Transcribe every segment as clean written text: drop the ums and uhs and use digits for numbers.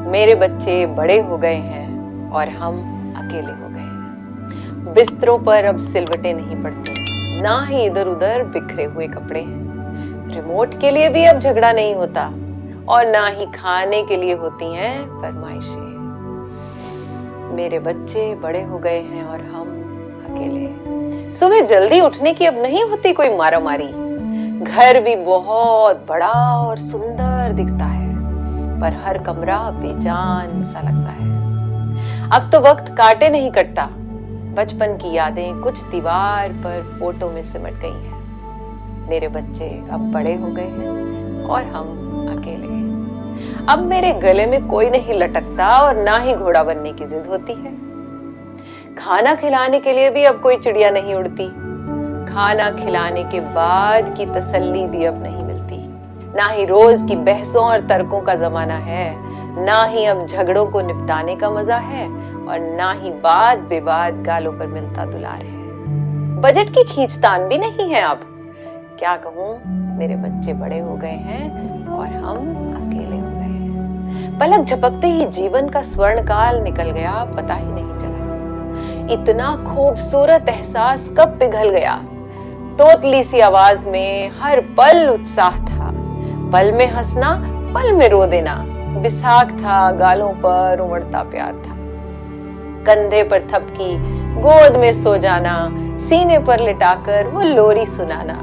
मेरे बच्चे बड़े हो गए हैं और हम अकेले हो गए हैं। बिस्तरों पर अब सिलवटें नहीं पड़ती, ना ही इधर उधर बिखरे हुए कपड़े हैं। रिमोट के लिए भी अब झगड़ा नहीं होता और ना ही खाने के लिए होती हैं फरमाइशें। मेरे बच्चे बड़े हो गए हैं और हम अकेले। सुबह जल्दी उठने की अब नहीं होती कोई मारामारी। घर भी बहुत बड़ा और सुंदर दिखता है, पर हर कमरा बेजान सा लगता है। अब तो वक्त काटे नहीं कटता, बचपन की यादें कुछ दीवार पर फोटो में सिमट गई हैं। मेरे बच्चे अब बड़े हो गए हैं और हम अकेले हैं। अब मेरे गले में कोई नहीं लटकता और ना ही घोड़ा बनने की जिद होती है। खाना खिलाने के लिए भी अब कोई चिड़िया नहीं उड़ती। खाना खिलाने के बाद की तसल्ली भी अब नहीं मिलती। ना ही रोज की बहसों और तर्कों का जमाना है, ना ही अब झगड़ों को निपटाने का मजा है और ना ही बात बेबात गालों पर मिलता दुलार है। बजट की खींचतान भी नहीं है अब। क्या कहूं, मेरे बच्चे बड़े हो गए हैं और हम अकेले हो गए हैं। पलक झपकते ही जीवन का स्वर्ण काल निकल गया, पता ही नहीं चला। इतना खूबसूरत एहसास कब पिघल गया। तोतली सी आवाज में हर पल उत्साह था। पल में हंसना, पल में रो देना। बिसाख था, गालों पर उमड़ता प्यार था। कंधे पर थपकी, गोद में सो जाना, सीने पर लिटाकर वो लोरी सुनाना,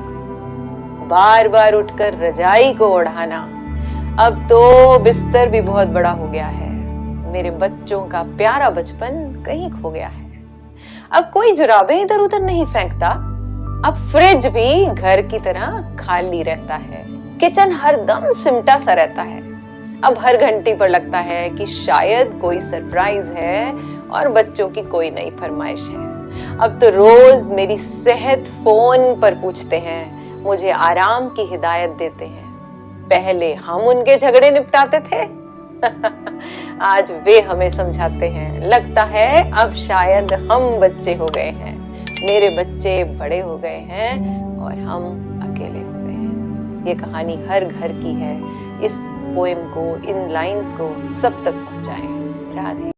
बार बार उठकर रजाई को ओढ़ाना। अब तो बिस्तर भी बहुत बड़ा हो गया है। मेरे बच्चों का प्यारा बचपन कहीं खो गया है। अब कोई जुराबें इधर उधर नहीं फेंकता। अब फ्रिज भी घर की तरह खाली रहता है। किचन हरदम सिमटा सा रहता है। अब हर घंटी पर लगता है कि शायद कोई सरप्राइज है और बच्चों की कोई नई फरमाइश है। अब तो रोज मेरी सेहत फोन पर पूछते हैं, मुझे आराम की हिदायत देते हैं। पहले हम उनके झगड़े निपटाते थे आज वे हमें समझाते हैं। लगता है अब शायद हम बच्चे हो गए हैं। मेरे बच्चे बड़े हो गए हैं और हम अकेले हो गए हैं। ये कहानी हर घर की है। इस पोएम को, इन लाइंस को सब तक पहुंचाएं। राधे।